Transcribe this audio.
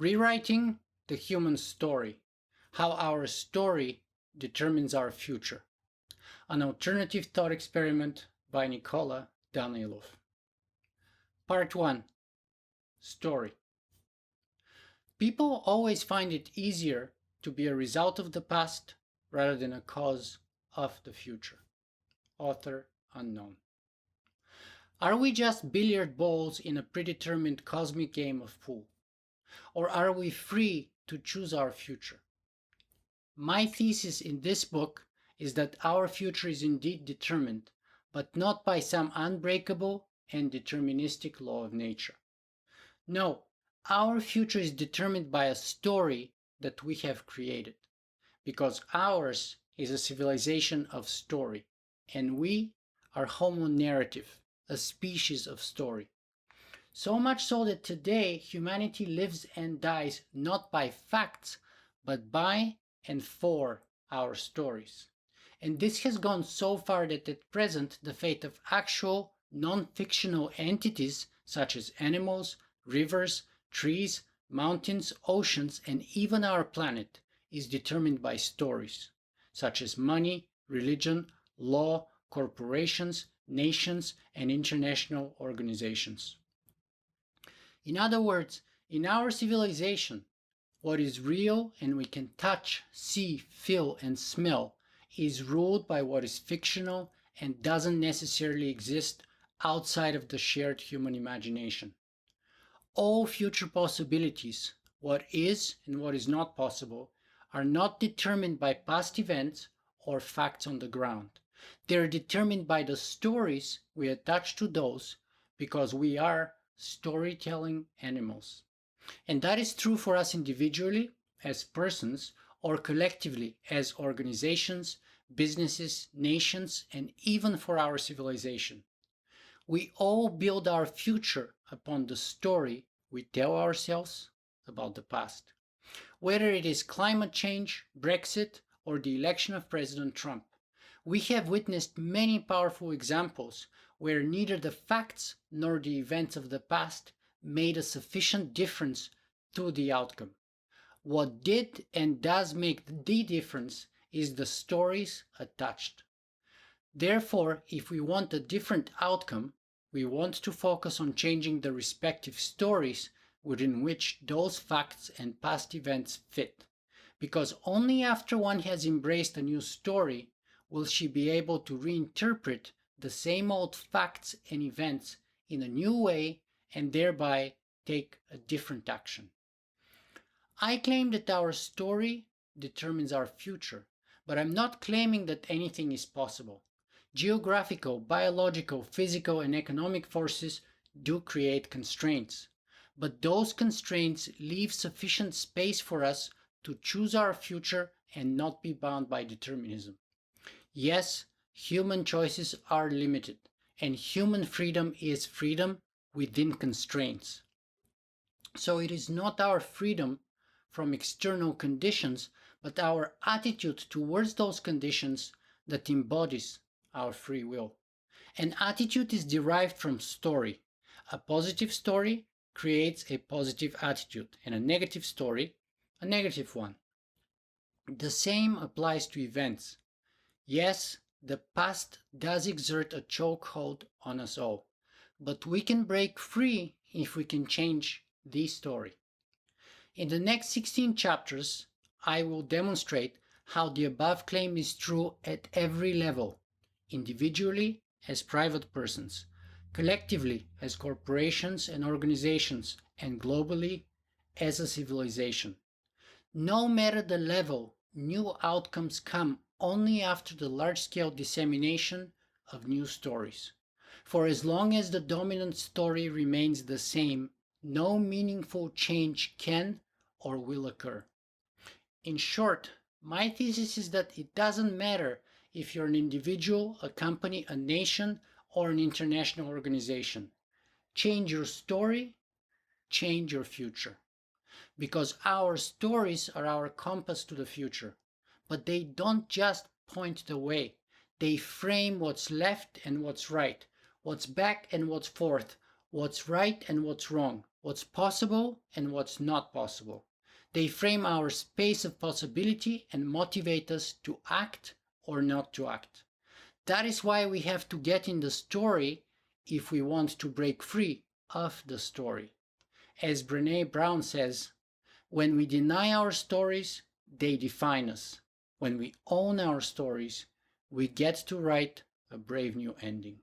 Rewriting the Human Story: How Our Story Determines Our Future. An alternative thought experiment by Nikola Danilov. Part 1. Story. People always find it easier to be a result of the past rather than a cause of the future. Author unknown. Are we just billiard balls in a predetermined cosmic game of pool? Or are we free to choose our future? My thesis in this book is that our future is indeed determined, but not by some unbreakable and deterministic law of nature. No, our future is determined by a story that we have created, because ours is a civilization of story, and we are Homo narrative, a species of story. So much so that today humanity lives and dies not by facts, but by and for our stories. And this has gone so far that at present the fate of actual non-fictional entities such as animals, rivers, trees, mountains, oceans, and even our planet is determined by stories, such as money, religion, law, corporations, nations, and international organizations. In other words, in our civilization, what is real and we can touch, see, feel, and smell is ruled by what is fictional and doesn't necessarily exist outside of the shared human imagination. All future possibilities, what is and what is not possible, are not determined by past events or facts on the ground. They are determined by the stories we attach to those, because we are storytelling animals. And that is true for us individually, as persons, or collectively as organizations, businesses, nations, and even for our civilization. We all build our future upon the story we tell ourselves about the past. Whether it is climate change, Brexit, or the election of President Trump, we have witnessed many powerful examples where neither the facts nor the events of the past made a sufficient difference to the outcome. What did and does make the difference is the stories attached. Therefore, if we want a different outcome, we want to focus on changing the respective stories within which those facts and past events fit, because only after one has embraced a new story will she be able to reinterpret the same old facts and events in a new way and thereby take a different action. I claim that our story determines our future, but I'm not claiming that anything is possible. Geographical, biological, physical, and economic forces do create constraints, but those constraints leave sufficient space for us to choose our future and not be bound by determinism. Yes, human choices are limited, and human freedom is freedom within constraints. So it is not our freedom from external conditions, but our attitude towards those conditions that embodies our free will. An attitude is derived from story. A positive story creates a positive attitude, and a negative story, a negative one. The same applies to events. Yes, the past does exert a chokehold on us all, but we can break free if we can change the story. In the next 16 chapters, I will demonstrate how the above claim is true at every level, individually as private persons, collectively as corporations and organizations, and globally as a civilization. No matter the level, new outcomes come only after the large-scale dissemination of new stories. For as long as the dominant story remains the same, no meaningful change can or will occur. In short, my thesis is that it doesn't matter if you're an individual, a company, a nation, or an international organization. Change your story, change your future. Because our stories are our compass to the future, but they don't just point the way. They frame what's left and what's right, what's back and what's forth, what's right and what's wrong, what's possible and what's not possible. They frame our space of possibility and motivate us to act or not to act. That is why we have to get in the story if we want to break free of the story. As Brené Brown says, when we deny our stories, they define us. When we own our stories, we get to write a brave new ending.